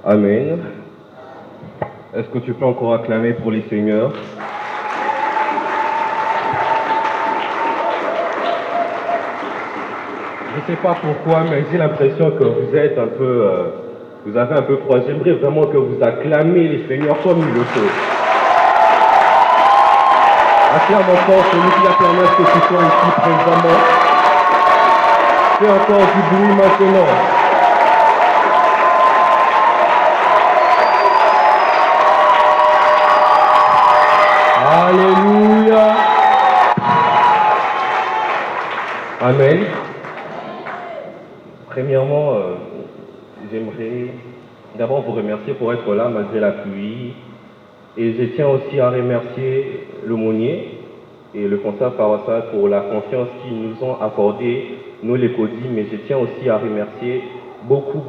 Amen. Est-ce que tu peux encore acclamer pour les seigneurs? Je ne sais pas pourquoi, mais j'ai l'impression que vous êtes un peu, vous avez un peu froid. J'aimerais vraiment que vous acclamez les seigneurs comme il le faut. Acclame encore celui qui a permis que tu sois ici présentement. Fais encore du bruit maintenant. Alléluia. Amen. Premièrement, j'aimerais d'abord vous remercier pour être là malgré la pluie. Et je tiens aussi à remercier l'aumônier et le conseil paroissial pour la confiance qu'ils nous ont accordée, nous les codis, mais je tiens aussi à remercier beaucoup,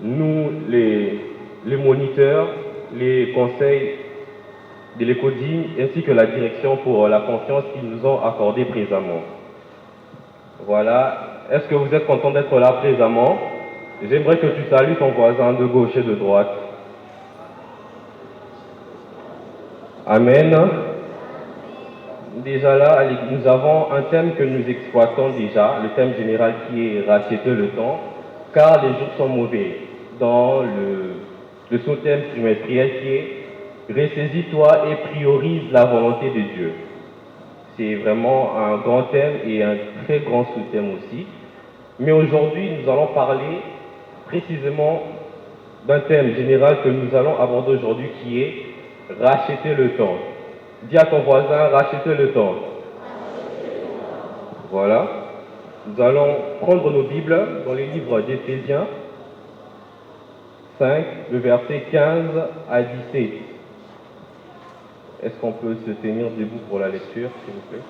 nous les moniteurs, les conseils de l'ECODI ainsi que la direction pour la confiance qu'ils nous ont accordée présentement. Voilà. Est-ce que vous êtes content d'être là présentement? J'aimerais que tu salues ton voisin de gauche et de droite. Amen. Déjà là, nous avons un thème que nous exploitons déjà, le thème général qui est racheter le temps, car les jours sont mauvais. Dans le sous-thème trimestriel qui est ressaisis-toi et priorise la volonté de Dieu. C'est vraiment un grand thème et un très grand sous-thème aussi. Mais aujourd'hui, nous allons parler précisément d'un thème général que nous allons aborder aujourd'hui qui est racheter le temps. Dis à ton voisin, racheter le temps. Voilà. Nous allons prendre nos Bibles dans les livres d'Éphésiens 5, le verset 15 à 17. Est-ce qu'on peut se tenir debout pour la lecture, s'il vous plaît?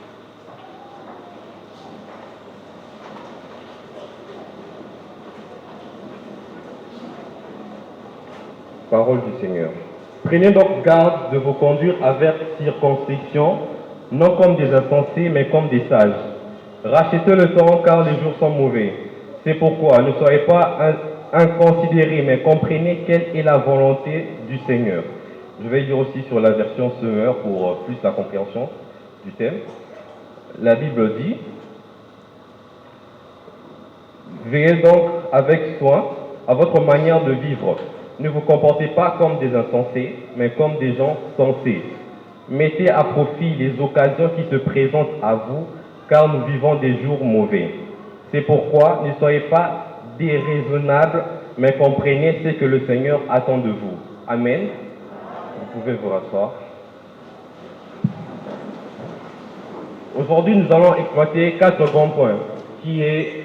Parole du Seigneur. Prenez donc garde de vous conduire avec circonspection, non comme des insensés, mais comme des sages. Rachetez le temps, car les jours sont mauvais. C'est pourquoi ne soyez pas inconsidérés, mais comprenez quelle est la volonté du Seigneur. Je vais lire aussi sur la version Semeur pour plus la compréhension du thème. La Bible dit: veillez donc avec soin à votre manière de vivre. Ne vous comportez pas comme des insensés, mais comme des gens sensés. Mettez à profit les occasions qui se présentent à vous, car nous vivons des jours mauvais. C'est pourquoi ne soyez pas déraisonnables, mais comprenez ce que le Seigneur attend de vous. Amen. Vous pouvez vous rasseoir. Aujourd'hui, nous allons exploiter 4 grands points, qui est,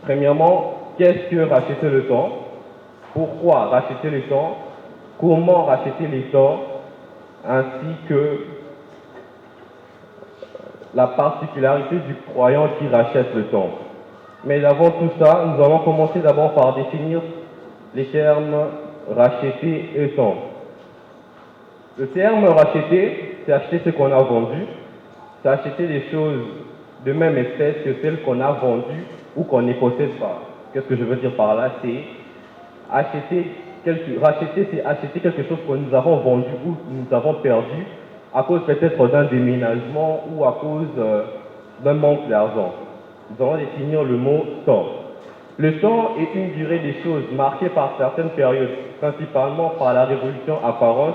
premièrement, qu'est-ce que racheter le temps? Pourquoi racheter le temps? Comment racheter le temps? Ainsi que la particularité du croyant qui rachète le temps. Mais avant tout ça, nous allons commencer d'abord par définir les termes racheter et temps. Le terme racheter, c'est acheter ce qu'on a vendu, c'est acheter des choses de même espèce que celles qu'on a vendues ou qu'on ne possède pas. Qu'est-ce que je veux dire par là? C'est racheter, c'est acheter quelque chose que nous avons vendu ou nous avons perdu à cause peut-être d'un déménagement ou à cause d'un manque d'argent. Nous allons définir le mot temps. Le temps est une durée des choses marquée par certaines périodes, principalement par la révolution apparente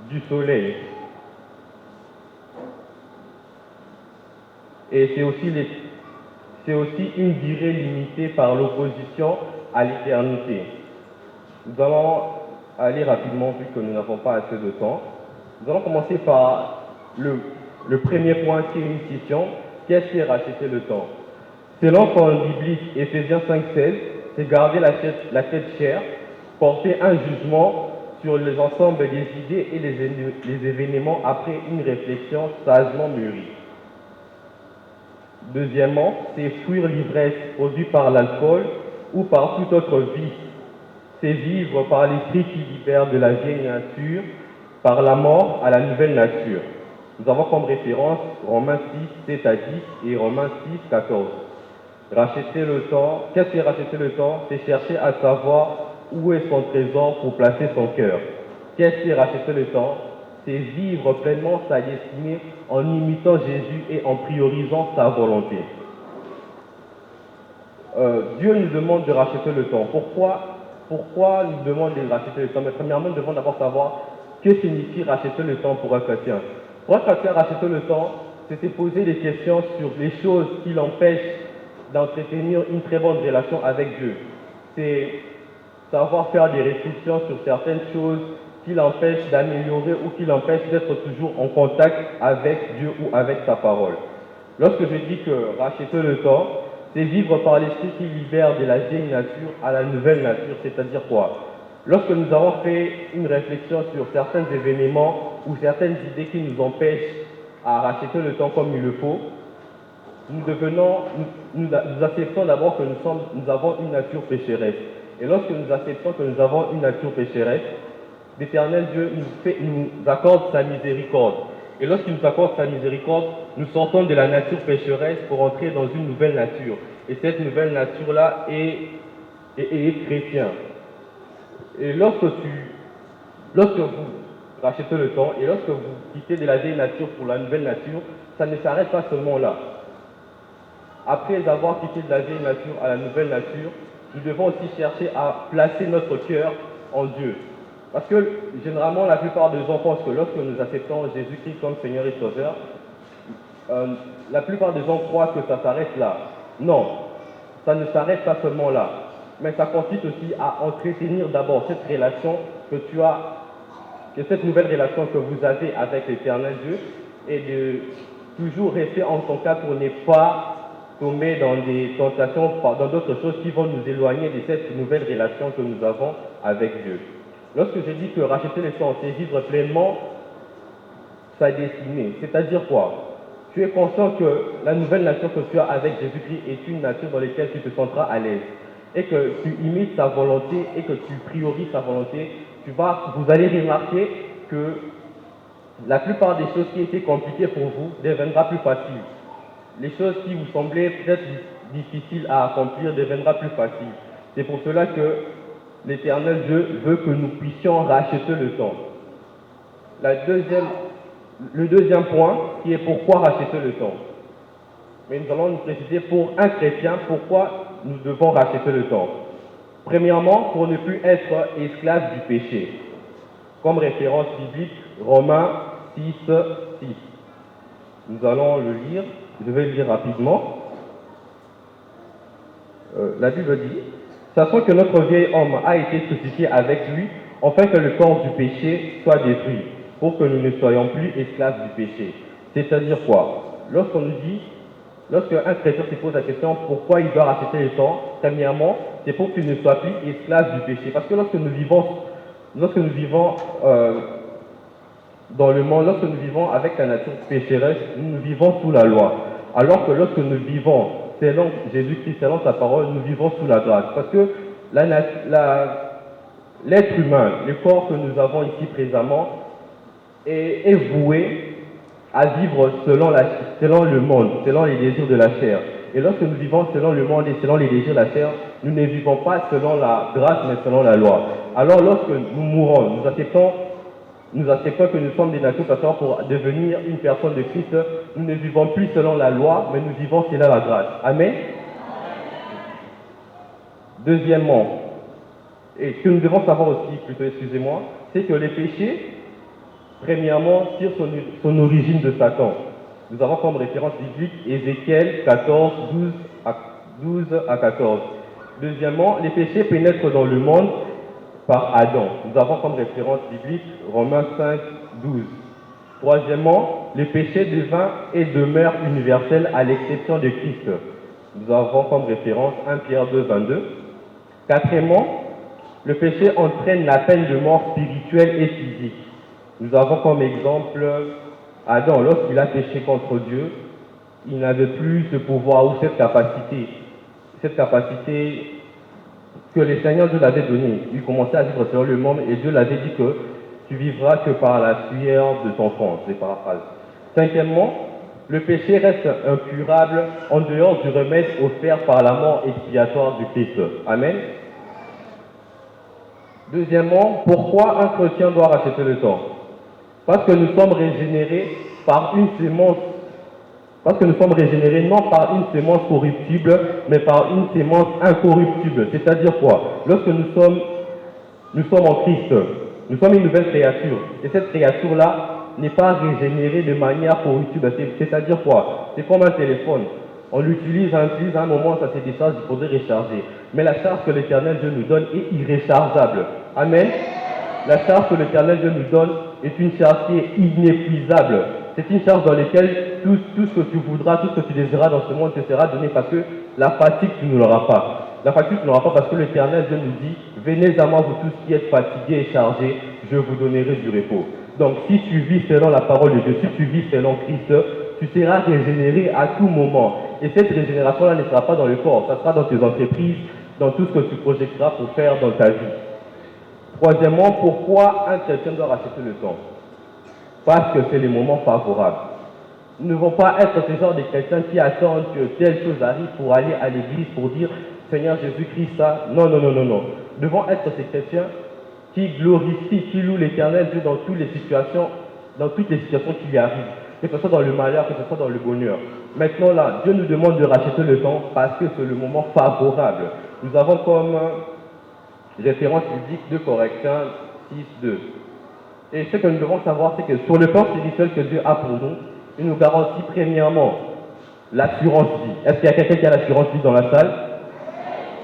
du soleil. Et c'est aussi une durée limitée par l'opposition à l'éternité. Nous allons aller rapidement vu que nous n'avons pas assez de temps. Nous allons commencer par le premier point qui est une question. Qu'est-ce qui est racheter le temps? Selon son biblique Éphésiens 5,16, c'est garder la tête chère, porter un jugement sur les ensembles des idées et les événements après une réflexion sagement mûrie. Deuxièmement, c'est fuir l'ivresse produite par l'alcool ou par toute autre vice. C'est vivre par l'esprit qui libère de la vieille nature, par la mort à la nouvelle nature. Nous avons comme référence Romains 6, 7 à 10 et Romains 6, 14. Racheter le temps, qu'est-ce que racheter le temps? C'est chercher à savoir où est son trésor pour placer son cœur. Qu'est-ce que racheter le temps? C'est vivre pleinement sa destinée en imitant Jésus et en priorisant sa volonté. Dieu nous demande de racheter le temps. Pourquoi nous demande de racheter le temps? Mais premièrement, nous devons d'abord savoir que signifie racheter le temps pour un chrétien. Pour un chrétien, racheter le temps, c'est se poser des questions sur les choses qui l'empêchent d'entretenir une très bonne relation avec Dieu. C'est savoir faire des restrictions sur certaines choses qui l'empêchent d'améliorer ou qui l'empêchent d'être toujours en contact avec Dieu ou avec sa parole. Lorsque je dis que racheter le temps, c'est vivre par l'esprit qui libère de la vieille nature à la nouvelle nature, c'est-à-dire quoi? Lorsque nous avons fait une réflexion sur certains événements ou certaines idées qui nous empêchent à racheter le temps comme il le faut, nous acceptons d'abord que nous avons une nature pécheresse. Et lorsque nous acceptons que nous avons une nature pécheresse, l'Éternel Dieu nous accorde sa miséricorde. Et lorsqu'il nous accorde sa miséricorde, nous sortons de la nature pécheresse pour entrer dans une nouvelle nature. Et cette nouvelle nature-là est chrétien. Et lorsque vous rachetez le temps et lorsque vous quittez de la vieille nature pour la nouvelle nature, ça ne s'arrête pas seulement là. Après avoir quitté de la vieille nature à la nouvelle nature, nous devons aussi chercher à placer notre cœur en Dieu. Parce que généralement, la plupart des gens pensent que lorsque nous acceptons Jésus-Christ comme Seigneur et Sauveur, la plupart des gens croient que ça s'arrête là. Non, ça ne s'arrête pas seulement là. Mais ça consiste aussi à entretenir d'abord cette relation que cette nouvelle relation que vous avez avec l'Éternel Dieu, et de toujours rester en contact pour ne pas tomber dans des tentations, dans d'autres choses qui vont nous éloigner de cette nouvelle relation que nous avons avec Dieu. Lorsque je dis que racheter le temps, c'est vivre pleinement sa destinée, c'est-à-dire quoi? Tu es conscient que la nouvelle nature que tu as avec Jésus-Christ est une nature dans laquelle tu te sentiras à l'aise, et que tu imites sa volonté et que tu priorises sa volonté, vous allez remarquer que la plupart des choses qui étaient compliquées pour vous deviendront plus faciles. Les choses qui vous semblaient peut-être difficiles à accomplir deviendront plus faciles. C'est pour cela que l'Éternel Dieu veut que nous puissions racheter le temps. Le deuxième point, qui est pourquoi racheter le temps. Mais nous allons nous préciser pour un chrétien pourquoi nous devons racheter le temps. Premièrement, pour ne plus être esclave du péché. Comme référence biblique, Romains 6, 6. Nous allons le lire, je vais le lire rapidement. La Bible dit: sachant que notre vieil homme a été crucifié avec lui, afin que le corps du péché soit détruit, pour que nous ne soyons plus esclaves du péché. C'est-à-dire quoi? Lorsqu'un chrétien se pose la question pourquoi il doit racheter le temps, premièrement, c'est pour qu'il ne soit plus esclave du péché. Parce que lorsque nous vivons dans le monde, lorsque nous vivons avec la nature pécheresse, nous vivons sous la loi. Alors que lorsque nous vivons selon Jésus-Christ, selon sa parole, nous vivons sous la grâce. Parce que l'être humain, le corps que nous avons ici présentement, est voué à vivre selon le monde, selon les désirs de la chair. Et lorsque nous vivons selon le monde et selon les désirs de la chair, nous ne vivons pas selon la grâce, mais selon la loi. Alors lorsque nous mourons, nous acceptons que nous sommes des natures passages pour devenir une personne de Christ. Nous ne vivons plus selon la loi, mais nous vivons selon la grâce. Amen. Deuxièmement, et ce que nous devons savoir aussi, c'est que les péchés, premièrement, tirent son origine de Satan. Nous avons comme référence biblique Ézéchiel 14, 12 à 14. Deuxièmement, les péchés pénètrent dans le monde par Adam. Nous avons comme référence biblique Romains 5, 12. Troisièmement, le péché devint et demeure universel à l'exception de Christ. Nous avons comme référence 1 Pierre 2, 22. Quatrièmement, le péché entraîne la peine de mort spirituelle et physique. Nous avons comme exemple Adam, lorsqu'il a péché contre Dieu, il n'avait plus ce pouvoir ou cette capacité que le Seigneur Dieu l'avait donnée. Il commençait à vivre selon le monde et Dieu l'avait dit que tu vivras que par la sueur de ton front. C'est paraphrase. Cinquièmement, Le péché reste incurable en dehors du remède offert par la mort expiatoire du Christ. Amen. Deuxièmement, pourquoi un chrétien doit racheter le temps? Parce que nous sommes régénérés par une sémence. Parce que nous sommes régénérés non par une sémence corruptible, mais par une sémence incorruptible. C'est-à-dire quoi? Lorsque nous sommes en Christ, nous sommes une nouvelle créature. Et cette créature-là n'est pas régénérée de manière corruptible. C'est-à-dire quoi? C'est comme un téléphone. On l'utilise, à un moment, ça se décharge, il faudrait recharger. Mais la charge que l'Éternel Dieu nous donne est irréchargeable. Amen. La charge que l'Éternel Dieu nous donne est une charge qui est inépuisable. C'est une charge dans laquelle tout ce que tu voudras, tout ce que tu désireras dans ce monde te sera donné parce que la fatigue, tu ne l'auras pas. La fatigue, tu ne l'auras pas parce que l'Éternel Dieu nous dit « Venez à moi, vous tous qui êtes fatigués et chargés, je vous donnerai du repos. » Donc, si tu vis selon la parole de Dieu, si tu vis selon Christ, tu seras régénéré à tout moment. Et cette régénération-là ne sera pas dans le corps, ça sera dans tes entreprises, dans tout ce que tu projetteras pour faire dans ta vie. Troisièmement, pourquoi un chrétien doit racheter le temps? Parce que c'est le moment favorable. Nous ne devons pas être ce genre de chrétiens qui attendent que telle chose arrive pour aller à l'église, pour dire Seigneur Jésus-Christ, ça. Non. Nous devons être ces chrétiens qui glorifient, qui louent l'Éternel Dieu dans toutes les situations qui lui arrivent, que ce soit dans le malheur, que ce soit dans le bonheur. Maintenant là, Dieu nous demande de racheter le temps parce que c'est le moment favorable. Nous avons comme référence biblique 2 Corinthiens 6:2. Et ce que nous devons savoir, c'est que sur le plan spirituel que Dieu a pour nous, il nous garantit premièrement l'assurance vie. Est-ce qu'il y a quelqu'un qui a l'assurance vie dans la salle?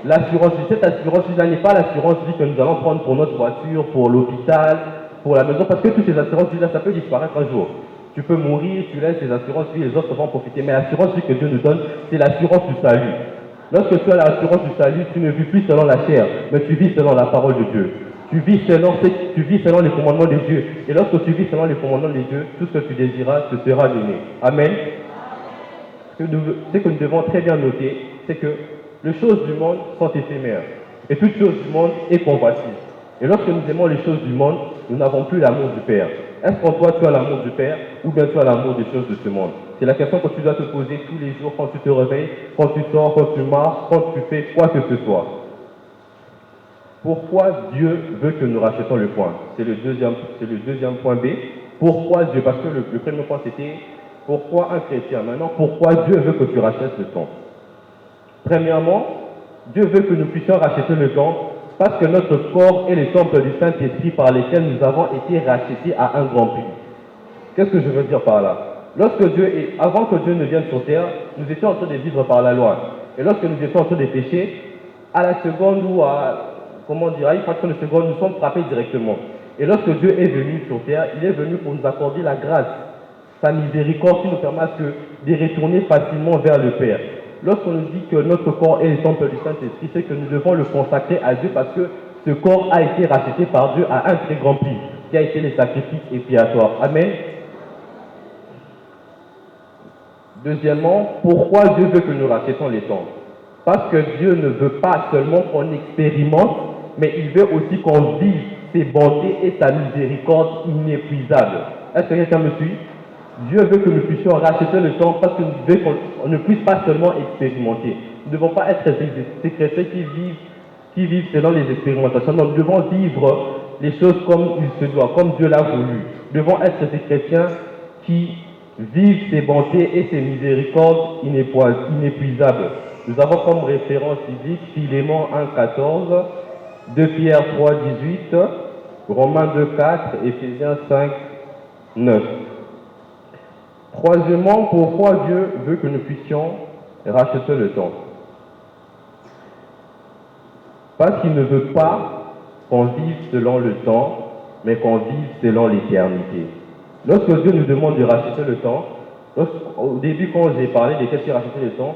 L'assurance vie, cette assurance vie-là n'est pas l'assurance vie que nous allons prendre pour notre voiture, pour l'hôpital, pour la maison, parce que toutes ces assurances vie-là, ça peut disparaître un jour. Tu peux mourir, tu laisses les assurances vie, les autres vont profiter. Mais l'assurance vie que Dieu nous donne, c'est l'assurance du salut. Lorsque tu as l'assurance du salut, tu ne vis plus selon la chair, mais tu vis selon la parole de Dieu. Tu vis selon les commandements de Dieu. Et lorsque tu vis selon les commandements de Dieu, tout ce que tu désiras te sera donné. Amen. Ce que nous devons très bien noter, c'est que les choses du monde sont éphémères. Et toute chose du monde est convoitise. Et lorsque nous aimons les choses du monde, nous n'avons plus l'amour du Père. Est-ce qu'en toi tu as l'amour du Père ou bien tu as l'amour des choses de ce monde? C'est la question que tu dois te poser tous les jours quand tu te réveilles, quand tu sors, quand tu marches, quand tu fais quoi que ce soit. Pourquoi Dieu veut que nous rachetions le point? C'est le deuxième point B. Pourquoi Dieu? Parce que le premier point c'était pourquoi un chrétien? Maintenant, pourquoi Dieu veut que tu rachètes le temps? Premièrement, Dieu veut que nous puissions racheter le temps parce que notre corps est le temple du Saint-Esprit par lequel nous avons été rachetés à un grand prix. Qu'est-ce que je veux dire par là? Avant que Dieu ne vienne sur terre, nous étions en train de vivre par la loi. Et lorsque nous étions en train de pécher, à la seconde ou à une fraction de seconde, nous sommes frappés directement. Et lorsque Dieu est venu sur terre, il est venu pour nous accorder la grâce, sa miséricorde qui nous permet de retourner facilement vers le Père. Lorsqu'on nous dit que notre corps est le temple du Saint-Esprit, c'est que nous devons le consacrer à Dieu parce que ce corps a été racheté par Dieu à un très grand prix, qui a été le sacrifice expiatoire. Amen. Deuxièmement, pourquoi Dieu veut que nous rachetons les temps? Parce que Dieu ne veut pas seulement qu'on expérimente, mais il veut aussi qu'on vive ses bontés et sa miséricorde inépuisable. Est-ce que quelqu'un me suit? Dieu veut que nous puissions racheter le temps parce qu'il veut qu'on ne puisse pas seulement expérimenter. Nous ne devons pas être ces chrétiens qui vivent selon les expérimentations. Non, nous devons vivre les choses comme il se doit, comme Dieu l'a voulu. Nous devons être ces chrétiens qui vivent ses bontés et ses miséricordes inépuisables. Nous avons comme référence biblique Philémon 1,14, 2 Pierre 3,18, Romains 2,4, Éphésiens 5,9. Troisièmement, pourquoi Dieu veut que nous puissions racheter le temps? Parce qu'il ne veut pas qu'on vive selon le temps, mais qu'on vive selon l'éternité. Lorsque Dieu nous demande de racheter le temps, au début quand j'ai parlé de qu'est-ce qui racheter le temps,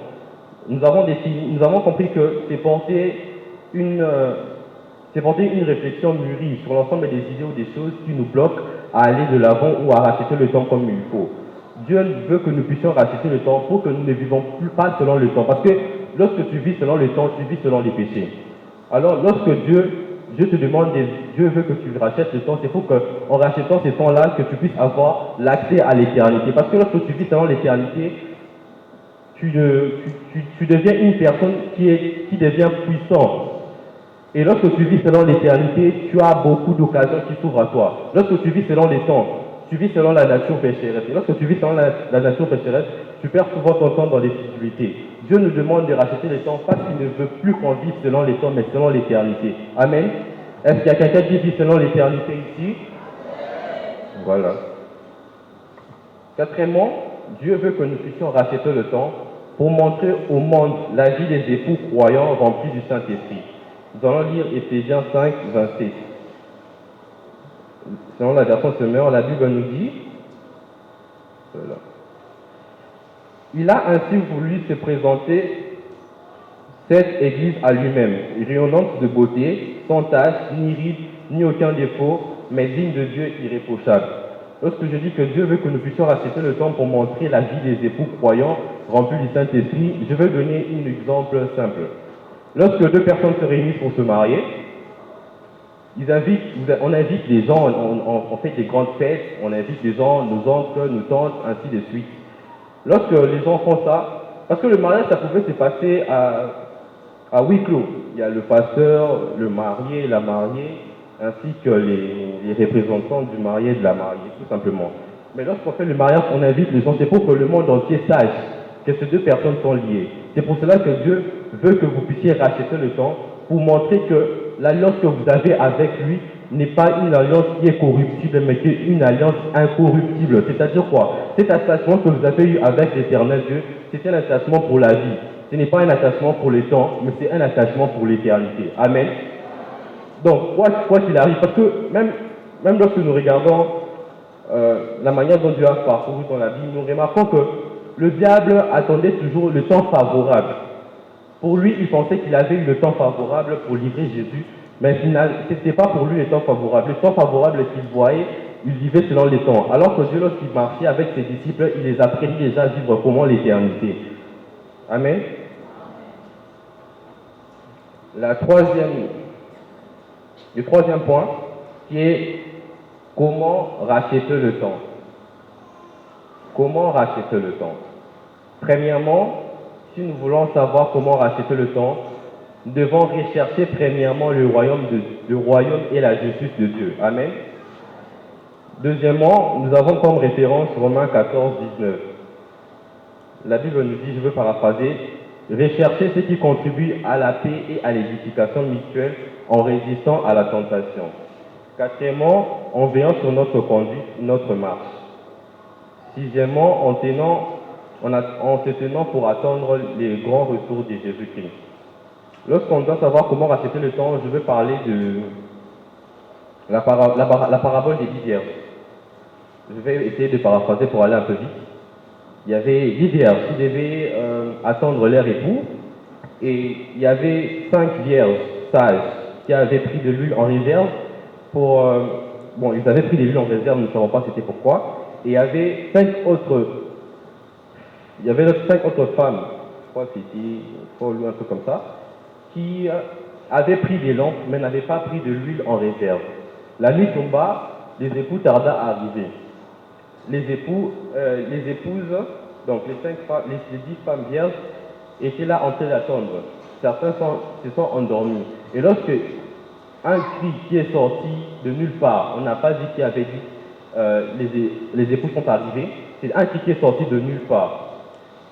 nous avons compris que c'est porter une réflexion mûrie sur l'ensemble des idées ou des choses qui nous bloquent à aller de l'avant ou à racheter le temps comme il faut. Dieu veut que nous puissions racheter le temps pour que nous ne vivons plus pas selon le temps. Parce que lorsque tu vis selon le temps, tu vis selon les péchés. Alors lorsque Dieu Dieu te demande, Dieu veut que tu rachètes le temps. C'est pour qu'en rachetant ces temps-là, que tu puisses avoir l'accès à l'éternité. Parce que lorsque tu vis selon l'éternité, tu deviens une personne qui devient puissante. Et lorsque tu vis selon l'éternité, tu as beaucoup d'occasions qui s'ouvrent à toi. Lorsque tu vis selon les temps, tu vis selon la nature pécheresse. Et lorsque tu vis selon la nature pécheresse, tu perds souvent ton temps dans les futilités. Dieu nous demande de racheter les temps parce qu'il ne veut plus qu'on vive selon les temps, mais selon l'éternité. Amen. Est-ce qu'il y a quelqu'un qui vit selon l'éternité ici? Voilà. Quatrièmement, Dieu veut que nous puissions racheter le temps pour montrer au monde la vie des époux croyants remplis du Saint-Esprit. Nous allons lire Éphésiens 5, 26. Selon la version Semeur, la Bible nous dit, voilà. Il a ainsi voulu se présenter cette Église à lui-même, rayonnante de beauté, sans tache, ni ride, ni aucun défaut, mais digne de Dieu irréprochable. Lorsque je dis que Dieu veut que nous puissions racheter le temps pour montrer la vie des époux croyants remplis du Saint-Esprit, je vais donner un exemple simple. Lorsque deux personnes se réunissent pour se marier, on invite les gens, on fait des grandes fêtes, on invite les gens, nos oncles, nos tantes, ainsi de suite. Lorsque les gens font ça, parce que le mariage, ça pouvait se passer à huis clos. Il y a le pasteur, le marié, la mariée, ainsi que les représentants du marié et de la mariée, tout simplement. Mais lorsqu'on fait le mariage, on invite les gens, c'est pour que le monde entier sache que ces deux personnes sont liées. C'est pour cela que Dieu veut que vous puissiez racheter le temps pour montrer que l'alliance que vous avez avec lui n'est pas une alliance qui est corruptible, mais qui est une alliance incorruptible. C'est-à-dire quoi? Cet attachement que vous avez eu avec l'éternel Dieu, c'est un attachement pour la vie. Ce n'est pas un attachement pour le temps, mais c'est un attachement pour l'éternité. Amen. Donc, quoi qu'il arrive, parce que même lorsque nous regardons la manière dont Dieu a parcouru dans la vie, nous remarquons que le diable attendait toujours le temps favorable. Pour lui, il pensait qu'il avait eu le temps favorable pour livrer Jésus, mais finalement, ce n'était pas pour lui le temps favorable. Le temps favorable qu'il voyait, il vivait selon les temps. Alors que Dieu, lorsqu'il marchait avec ses disciples, il les apprenait déjà à vivre comment l'éternité. Amen. Le troisième point, qui est comment racheter le temps. Comment racheter le temps? Premièrement, si nous voulons savoir comment racheter le temps, nous devons rechercher premièrement le royaume et la justice de Dieu. Amen. Deuxièmement, nous avons comme référence Romains 14, 19. La Bible nous dit, je veux paraphraser, rechercher ce qui contribue à la paix et à l'édification mutuelle en résistant à la tentation. Quatrièmement, en veillant sur notre conduite, notre marche. Sixièmement, en se tenant pour attendre les grands retours de Jésus-Christ. Lorsqu'on doit savoir comment racheter le temps, je veux parler de la parabole des 10 vierges. Je vais essayer de paraphraser pour aller un peu vite. Il y avait 10 vierges qui devaient attendre leur époux, et il y avait 5 vierges sages qui avaient pris de l'huile en réserve ils avaient pris de l'huile en réserve, nous ne savons pas c'était pourquoi, et il y avait 5 autres femmes, je crois que c'était Paul ou un peu comme ça, qui avaient pris des lampes, mais n'avaient pas pris de l'huile en réserve. La nuit tomba, les époux tarda à arriver. Les épouses, donc les 10 femmes vierges, étaient là en train d'attendre. Certains se sont endormis. Et lorsque un cri qui est sorti de nulle part, on n'a pas dit qui avait dit, les époux sont arrivés, c'est un cri qui est sorti de nulle part.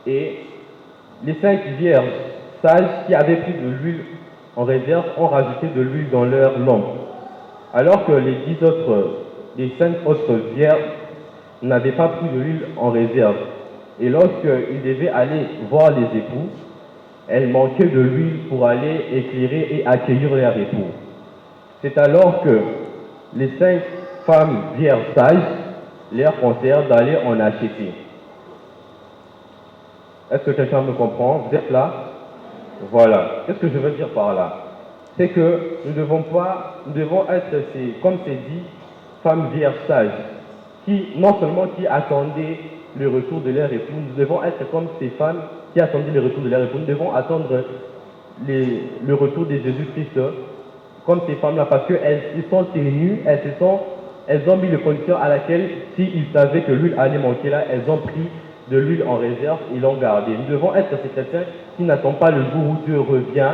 Et les 5 vierges sages qui avaient pris de l'huile en réserve ont rajouté de l'huile dans leur lampe. Alors que les 5 autres vierges n'avaient pas pris de l'huile en réserve. Et lorsqu'ils devaient aller voir les époux, elles manquaient de l'huile pour aller éclairer et accueillir leur époux. C'est alors que les 5 femmes vierges sages leur conseillèrent d'aller en acheter. Est-ce que quelqu'un me comprend? Vous êtes là? Voilà. Qu'est-ce que je veux dire par là? C'est que nous devons être comme ces 10 femmes vierges sages, qui non seulement qui attendaient le retour de leur époux, nous devons être comme ces femmes qui attendaient le retour de leur époux. Nous devons attendre le retour de Jésus-Christ comme ces femmes-là, parce qu'elles se sont tenues, elles ont mis les conditions à laquelle, s'ils savaient que l'huile allait manquer là, elles ont pris de l'huile en réserve et l'ont gardée. Nous devons être ces chrétiens qui n'attendent pas le jour où Dieu revient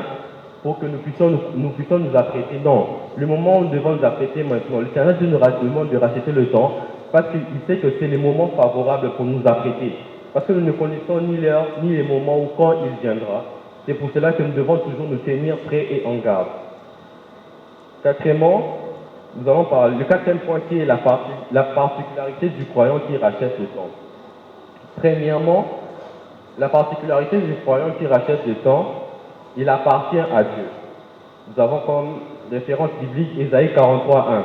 pour que nous puissions nous apprêter. Non, le moment où nous devons nous apprêter maintenant, l'Éternel Dieu nous demande de racheter le temps parce qu'il sait que c'est les moments favorables pour nous apprêter. Parce que nous ne connaissons ni l'heure, ni les moments où quand il viendra. C'est pour cela que nous devons toujours nous tenir prêts et en garde. Quatrièmement, nous allons parler, le quatrième point qui est la particularité du croyant qui rachète le temps. Premièrement, la particularité du croyant qui rachète le temps, il appartient à Dieu. Nous avons comme référence biblique Ésaïe 43:1.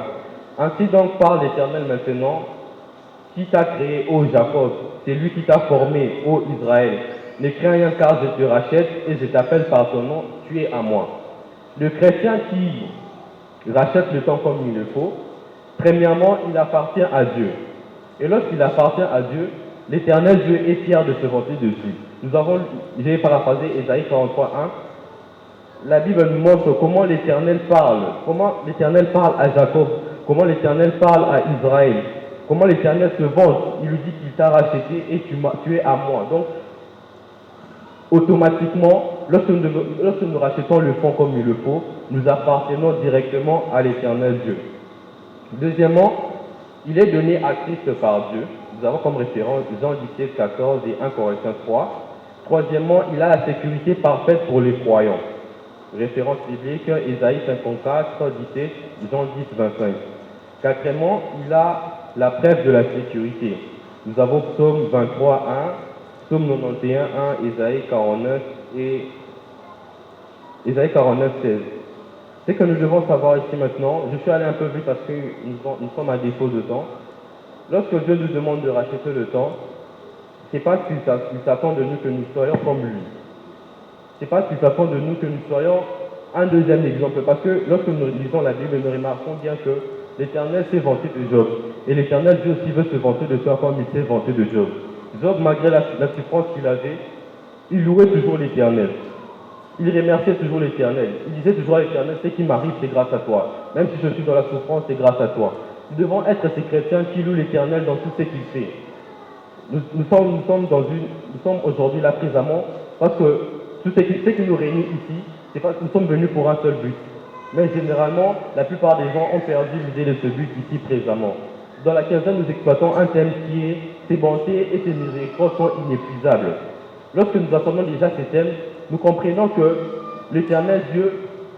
Ainsi donc parle l'Éternel maintenant, qui t'a créé, ô Jacob, c'est lui qui t'a formé, ô Israël. Ne crains rien car je te rachète et je t'appelle par ton nom, tu es à moi. Le chrétien qui rachète le temps comme il le faut, premièrement, il appartient à Dieu. Et lorsqu'il appartient à Dieu, l'Éternel Dieu est fier de se vanter dessus. J'ai paraphrasé Ésaïe 43:1. La Bible nous montre comment l'Éternel parle à Jacob, comment l'Éternel parle à Israël, comment l'Éternel se vante. Il lui dit qu'il t'a racheté et tu es à moi. Donc, automatiquement, lorsque nous rachetons le fonds comme il le faut, nous appartenons directement à l'Éternel Dieu. Deuxièmement, il est donné à Christ par Dieu. Nous avons comme référence Jean 17:14 et 1 Corinthiens 3. Troisièmement, il a la sécurité parfaite pour les croyants. Référence biblique, Ésaïe 54, 17, Jean 10, 25. Quatrièmement, il a la preuve de la sécurité. Nous avons Psaume 23, 1, Psaume 91, 1, Ésaïe 49 et Ésaïe 49, 16. Ce que nous devons savoir ici maintenant, je suis allé un peu vite parce que nous sommes à défaut de temps. Lorsque Dieu nous demande de racheter le temps, ce n'est pas qu'il s'attend de nous que nous soyons comme lui. Ce n'est pas qu'il s'attend de nous que nous soyons un deuxième exemple. Parce que lorsque nous lisons la Bible, nous remarquons bien que l'Éternel s'est vanté de Job. Et l'Éternel Dieu aussi veut se vanter de toi comme il s'est vanté de Job. Job, malgré la souffrance qu'il avait, il louait toujours l'Éternel. Il remerciait toujours l'Éternel. Il disait toujours à l'Éternel, ce qui m'arrive, c'est grâce à toi. Même si je suis dans la souffrance, c'est grâce à toi. Nous devons être ces chrétiens qui louent l'Éternel dans tout ce qu'il fait. Nous sommes aujourd'hui là présentement parce que tout ce qui nous réunit ici, c'est parce que nous sommes venus pour un seul but. Mais généralement, la plupart des gens ont perdu l'idée de ce but ici présentement. Dans la quinzaine, nous exploitons un thème qui est « Ses bontés et ses miséricordes sont inépuisables ». Lorsque nous attendons déjà ces thèmes, nous comprenons que l'Éternel Dieu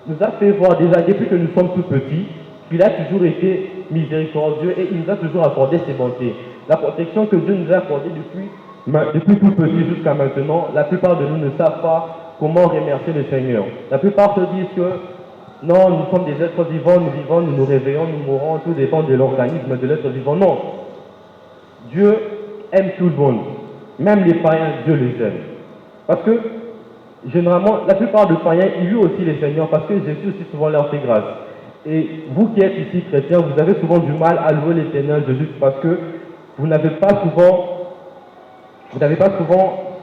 nous a fait voir déjà depuis que nous sommes tout petits qu'il a toujours été miséricordieux et il nous a toujours accordé ses bontés. La protection que Dieu nous a accordée depuis tout petit jusqu'à maintenant, la plupart de nous ne savent pas comment remercier le Seigneur. La plupart se disent que non, nous sommes des êtres vivants, nous vivons, nous nous réveillons, nous mourons, tout dépend de l'organisme de l'être vivant. Non. Dieu aime tout le monde. Même les païens, Dieu les aime. Parce que, généralement, la plupart des païens, ils louent aussi les Seigneurs parce que Jésus aussi souvent leur fait grâce. Et vous qui êtes ici chrétiens, vous avez souvent du mal à louer l'Éternel Jésus parce que vous n'avez pas souvent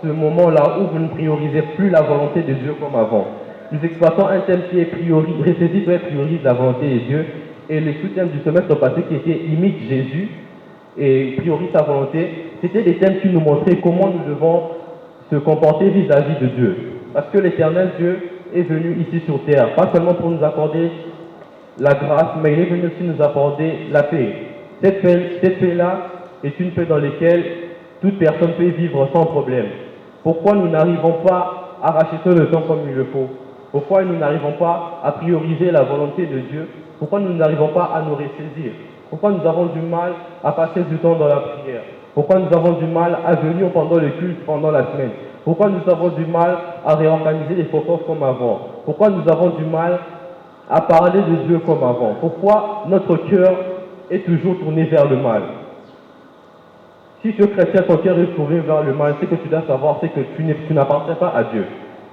ce moment-là où vous ne priorisez plus la volonté de Dieu comme avant. Nous exploitons un thème qui est priorise la volonté de Dieu. Et le sous-thème du semestre passé qui était imite Jésus et priorise sa volonté, c'était des thèmes qui nous montraient comment nous devons se comporter vis-à-vis de Dieu. Parce que l'Éternel Dieu est venu ici sur terre, pas seulement pour nous accorder la grâce, mais il est venu aussi nous accorder la paix. Cette paix-là est une paix dans laquelle toute personne peut vivre sans problème. Pourquoi nous n'arrivons pas à racheter le temps comme il le faut? Pourquoi nous n'arrivons pas à prioriser la volonté de Dieu? Pourquoi nous n'arrivons pas à nous ressaisir? Pourquoi nous avons du mal à passer du temps dans la prière? Pourquoi nous avons du mal à venir pendant le culte, pendant la semaine? Pourquoi nous avons du mal à réorganiser les focus comme avant? Pourquoi nous avons du mal à parler de Dieu comme avant? Pourquoi notre cœur est toujours tourné vers le mal? Si tu es chrétien, ton cœur est tourné vers le mal, ce que tu dois savoir, c'est que tu n'appartiens pas à Dieu.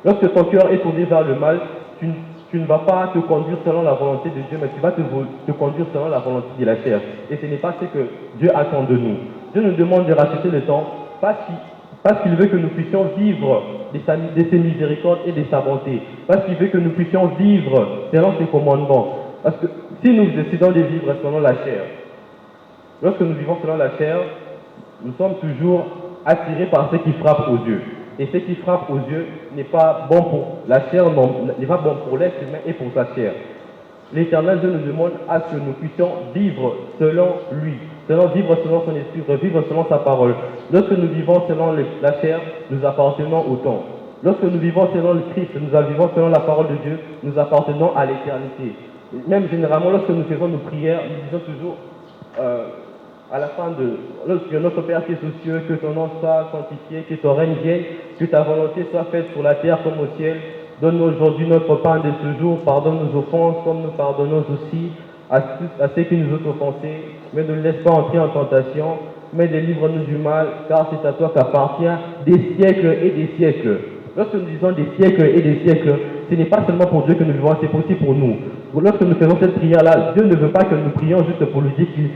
Lorsque ton cœur est tourné vers le mal, tu ne vas pas te conduire selon la volonté de Dieu, mais tu vas te conduire selon la volonté de la chair. Et ce n'est pas ce que Dieu attend de nous. Dieu nous demande de racheter le temps parce qu'il veut que nous puissions vivre de ses miséricordes et de sa bonté. Parce qu'il veut que nous puissions vivre selon ses commandements. Parce que si nous décidons de vivre selon la chair, lorsque nous vivons selon la chair, nous sommes toujours attirés par ce qui frappe aux yeux. Et ce qui frappe aux yeux n'est pas bon pour la chair, n'est pas bon pour l'être humain et pour sa chair. L'Éternel Dieu nous demande à ce que nous puissions vivre selon lui, vivre selon son esprit, vivre selon sa parole. Lorsque nous vivons selon la chair, nous appartenons au temps. Lorsque nous vivons selon le Christ, nous vivons selon la parole de Dieu, nous appartenons à l'éternité. Même généralement, lorsque nous faisons nos prières, nous disons toujours à la fin lorsque notre Père qui est aux cieux, que ton nom soit sanctifié, que ton règne vienne, que ta volonté soit faite sur la terre comme au ciel. Donne-nous aujourd'hui notre pain de ce jour, pardonne nos offenses comme nous pardonnons aussi à ceux qui nous ont offensés, mais ne nous laisse pas entrer en tentation, mais délivre-nous du mal, car c'est à toi qu'appartient des siècles et des siècles. Lorsque nous disons des siècles et des siècles, ce n'est pas seulement pour Dieu que nous vivons, c'est aussi pour nous. Lorsque nous faisons cette prière-là, Dieu ne veut pas que nous prions juste pour lui dire qu'il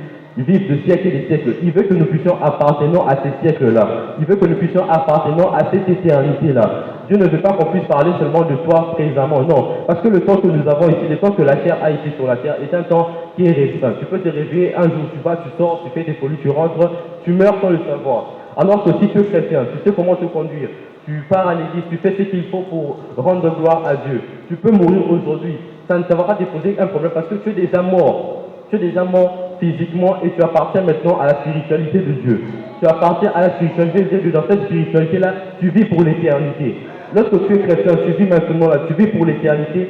vive de siècles et des siècles. Il veut que nous puissions appartenir à ces siècles-là. Il veut que nous puissions appartenir à cette éternité-là. Dieu ne veut pas qu'on puisse parler seulement de toi présentement, non. Parce que le temps que nous avons ici, le temps que la chair a ici sur la terre, est un temps qui est restreint. Tu peux te réveiller un jour, tu vas, tu sors, tu fais tes folies, tu rentres, tu meurs sans le savoir. Alors que si tu es chrétien, tu sais comment te conduire. Tu pars à l'église, tu fais ce qu'il faut pour rendre gloire à Dieu. Tu peux mourir aujourd'hui. Ça ne va pas te poser un problème parce que tu es déjà mort. Tu es déjà mort physiquement et tu appartiens maintenant à la spiritualité de Dieu. Tu appartiens à la spiritualité de Dieu. Dans cette spiritualité-là, tu vis pour l'éternité. Lorsque tu es chrétien, tu vis maintenant là, tu vis pour l'éternité.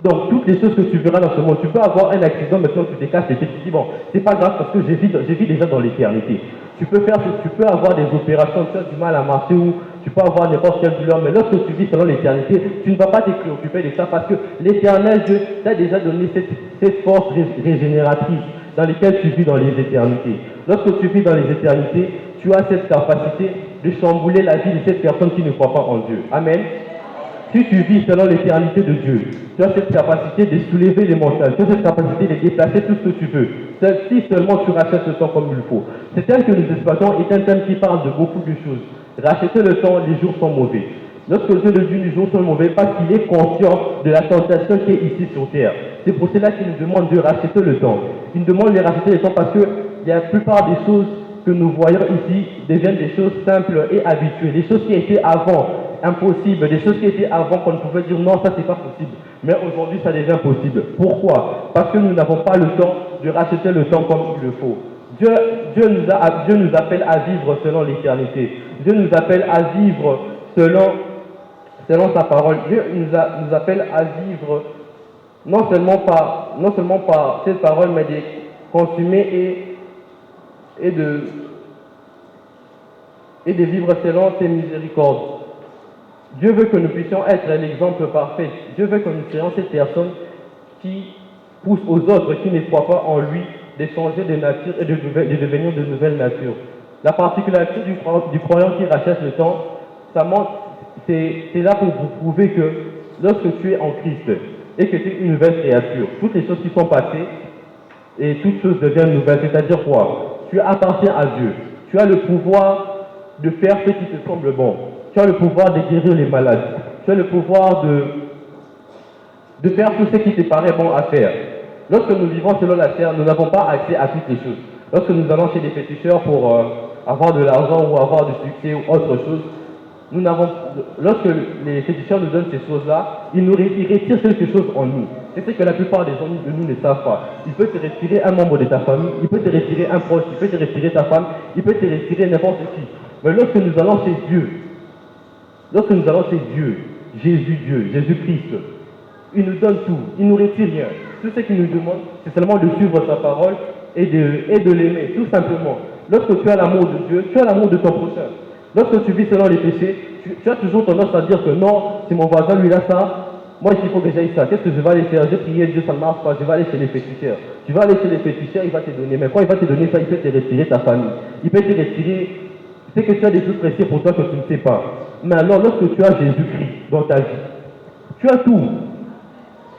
Donc, toutes les choses que tu verras dans ce monde, tu peux avoir un accident maintenant, tu te casses et tu te dis, bon, c'est pas grave parce que je vis déjà dans l'éternité. Tu peux avoir des opérations, tu as du mal à marcher ou tu peux avoir n'importe quelle douleur, mais lorsque tu vis selon l'éternité, tu ne vas pas te préoccuper de ça parce que l'éternel Dieu t'a déjà donné cette force régénératrice dans laquelle tu vis dans les éternités. Lorsque tu vis dans les éternités, tu as cette capacité de chambouler la vie de cette personne qui ne croit pas en Dieu. Amen. Si tu vis selon l'éternité de Dieu, tu as cette capacité de soulever les montagnes, tu as cette capacité de déplacer tout ce que tu veux. Si seulement tu rachètes le temps comme il faut. C'est tel que nous exploitons est un thème qui parle de beaucoup de choses. Racheter le temps, les jours sont mauvais. Lorsque le Dieu de Dieu, les jours sont mauvais, parce qu'il est conscient de la tentation qui est ici sur terre. C'est pour cela qu'il nous demande de racheter le temps. Il nous demande de racheter le temps parce que la plupart des choses que nous voyons ici deviennent des choses simples et habituelles. Des choses qui étaient avant impossibles, des choses qui étaient avant qu'on ne pouvait dire non, ça c'est pas possible. Mais aujourd'hui ça devient possible. Pourquoi? Parce que nous n'avons pas le temps de racheter le temps comme il le faut. Dieu nous appelle à vivre selon l'éternité. Dieu nous appelle à vivre selon sa parole. Dieu nous appelle à vivre non seulement par cette parole, mais de consommer et de vivre selon ses miséricordes. Dieu veut que nous puissions être l'exemple parfait. Dieu veut que nous soyons cette personne qui pousse aux autres qui ne croient pas en lui de changer de nature et de devenir de nouvelles natures. La particularité du croyant qui rachète le temps, c'est là pour vous prouver que lorsque tu es en Christ et que tu es une nouvelle créature, toutes les choses qui sont passées et toutes choses deviennent nouvelles. C'est-à-dire quoi? Tu appartiens à Dieu. Tu as le pouvoir de faire ce qui te semble bon. Tu as le pouvoir de guérir les malades. Tu as le pouvoir de faire tout ce qui te paraît bon à faire. Lorsque nous vivons selon la chair, nous n'avons pas accès à toutes les choses. Lorsque nous allons chez des féticheurs pour avoir de l'argent ou avoir du succès ou autre chose, lorsque les féticheurs nous donnent ces choses-là, ils retirent quelque chose en nous. C'est ce que la plupart des gens de nous ne savent pas. Il peut te retirer un membre de ta famille, il peut te retirer un proche, il peut te retirer ta femme, il peut te retirer n'importe qui. Mais lorsque nous allons chez Dieu, Jésus-Christ, il nous donne tout, il ne nous retire rien. Tout ce qu'il nous demande, c'est seulement de suivre sa parole et de l'aimer, tout simplement. Lorsque tu as l'amour de Dieu, tu as l'amour de ton prochain. Lorsque tu vis selon les péchés, tu as toujours tendance à dire que non, c'est mon voisin, lui, il a ça. Moi, il faut que j'aille ça. Qu'est-ce que je vais aller faire? J'ai prié Dieu, ça ne marche pas. Je vais aller chez les féticheurs. Tu vas aller chez les féticheurs, il va te donner. Mais quand il va te donner ça, il peut te retirer ta famille. Il peut te retirer ce que tu as des plus précieux pour toi que tu ne sais pas. Mais alors, lorsque tu as Jésus-Christ dans ta vie, tu as tout.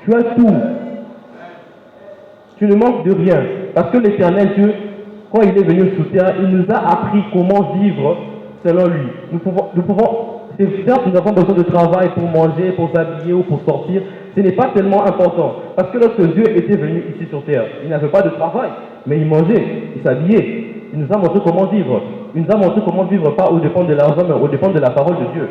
Tu as tout. Tu ne manques de rien. Parce que l'Éternel Dieu, quand il est venu sur terre, il nous a appris comment vivre selon lui. C'est certes, nous avons besoin de travail pour manger, pour s'habiller ou pour sortir. ce n'est pas tellement important. Parce que lorsque Dieu était venu ici sur terre, il n'avait pas de travail, mais il mangeait, il s'habillait. Il nous a montré comment vivre. Il nous a montré comment vivre, pas au dépend de l'argent, mais au dépend de la parole de Dieu.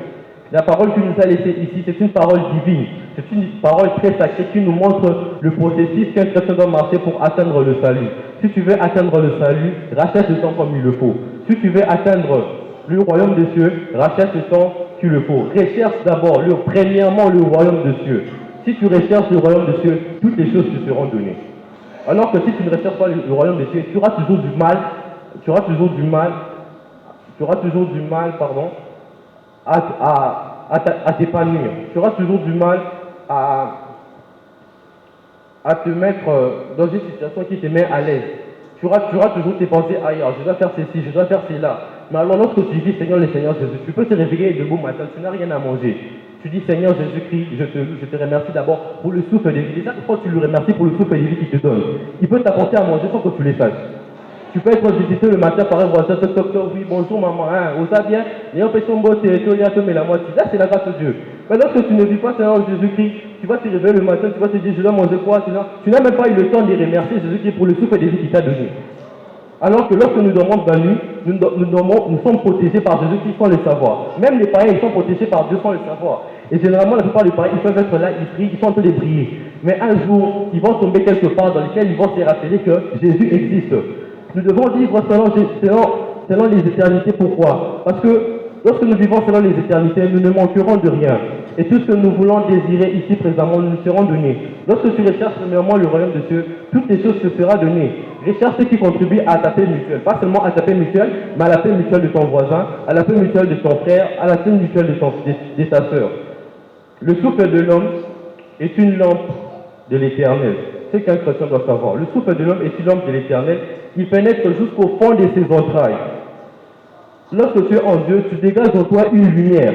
La parole qu'il nous a laissée ici, c'est une parole divine. C'est une parole très sacrée qui nous montre le processus qu'un chrétien doit marcher pour atteindre le salut. Si tu veux atteindre le salut, rachète le temps comme il le faut. Si tu veux atteindre le royaume des cieux, rachète le temps qu'il le faut. Recherche d'abord, premièrement, le royaume des cieux. Si tu recherches le royaume des cieux, toutes les choses te seront données. Alors que si tu ne recherches pas le royaume des cieux, tu auras toujours du mal, à t'épanouir. Tu auras toujours du mal à te mettre dans une situation qui te met à l'aise. Tu auras toujours tes pensées ailleurs. Je dois faire ceci, je dois faire cela. Mais alors lorsque tu dis Seigneur Jésus, tu peux te réveiller debout matin, tu n'as rien à manger. Tu dis Seigneur Jésus-Christ, je te remercie d'abord pour le souffle de vie. Et chaque fois tu le remercies pour le souffle de vie qu'il te donne. Il peut t'apporter à manger sans que tu le saches. Tu peux être visité le matin par un voisin, oui, bonjour maman, vous allez bien, et on peut tomber la moitié. Là, c'est la grâce de Dieu. Mais lorsque tu ne vis pas Seigneur Jésus-Christ, tu vas te réveiller le matin, tu vas te dire, je dois manger quoi, tu n'as même pas eu le temps de remercier Jésus-Christ pour le souffle de vie qu'il t'a donné. Alors que lorsque nous dormons dans la nuit, nous sommes protégés par Jésus-Christ sans le savoir. Même les païens, ils sont protégés par Dieu sans le savoir. Et généralement, la plupart des païens, ils peuvent être là, ils prient, ils sont en train de prier. Mais un jour, ils vont tomber quelque part dans lequel ils vont se rappeler que Jésus existe. Nous devons vivre selon les éternités. Pourquoi? Parce que lorsque nous vivons selon les éternités, nous ne manquerons de rien. Et tout ce que nous voulons désirer ici présentement nous seront donnés. Lorsque tu recherches premièrement le royaume de Dieu, toutes les choses te seront données. Recherche ce qui contribue à ta paix mutuelle. Pas seulement à ta paix mutuelle, mais à la paix mutuelle de ton voisin, à la paix mutuelle de ton frère, à la paix mutuelle de ta soeur. Le souffle de l'homme est une lampe de l'éternel. C'est qu'un chrétien doit savoir. Le souffle de l'homme est une lampe de l'éternel. Il pénètre jusqu'au fond de ses entrailles. Lorsque tu es en Dieu, tu dégages en toi une lumière.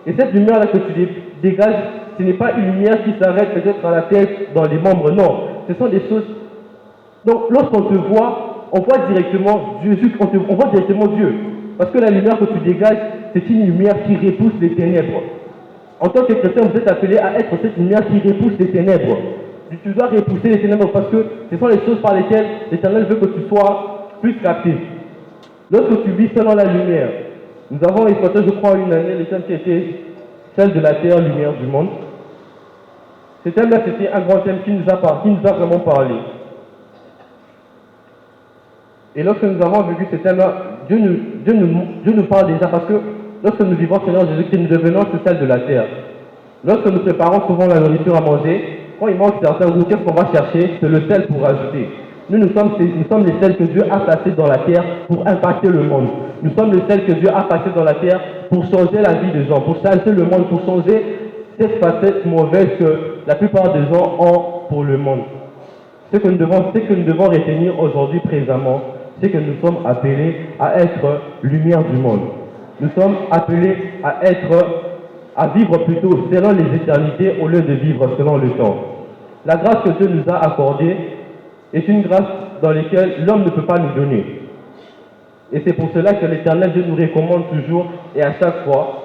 Et cette lumière-là que tu dégages, ce n'est pas une lumière qui s'arrête peut-être à la tête, dans les membres, non. Ce sont des choses. Donc, lorsqu'on te voit, on voit directement Jésus, on voit directement Dieu. Parce que la lumière que tu dégages, c'est une lumière qui repousse les ténèbres. En tant que chrétien, vous êtes appelé à être cette lumière qui repousse les ténèbres. Tu dois repousser les ténèbres parce que ce sont les choses par lesquelles l'Éternel veut que tu sois plus captif. Lorsque tu vis selon la lumière, nous avons exploité, je crois, une année, le thème qui était celle de la terre, lumière du monde. Ce thème-là, c'était un grand thème qui nous a vraiment parlé. Et lorsque nous avons vécu ce thème-là, Dieu nous parle déjà parce que lorsque nous vivons Seigneur Jésus-Christ, nous devenons celle de la terre. Lorsque nous préparons souvent la nourriture à manger, quand il manque certains goûts, qu'est-ce qu'on va chercher? C'est le sel pour ajouter. Nous sommes les sels que Dieu a placés dans la terre pour impacter le monde. Nous sommes les sels que Dieu a placés dans la terre pour changer la vie des gens, pour changer le monde, pour changer cette facette mauvaise que la plupart des gens ont pour le monde. Ce que nous devons retenir aujourd'hui présentement, c'est que nous sommes appelés à être lumière du monde. Nous sommes appelés à vivre plutôt selon les éternités au lieu de vivre selon le temps. La grâce que Dieu nous a accordée est une grâce dans laquelle l'homme ne peut pas nous donner. Et c'est pour cela que l'Éternel Dieu nous recommande toujours et à chaque fois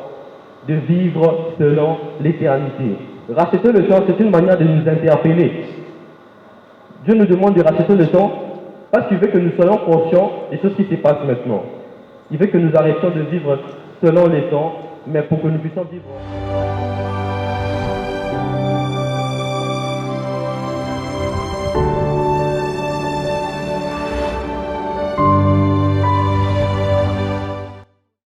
de vivre selon l'éternité. Racheter le temps, c'est une manière de nous interpeller. Dieu nous demande de racheter le temps parce qu'il veut que nous soyons conscients des choses qui se passent maintenant. Il veut que nous arrêtions de vivre selon les temps, mais pour que nous puissions vivre.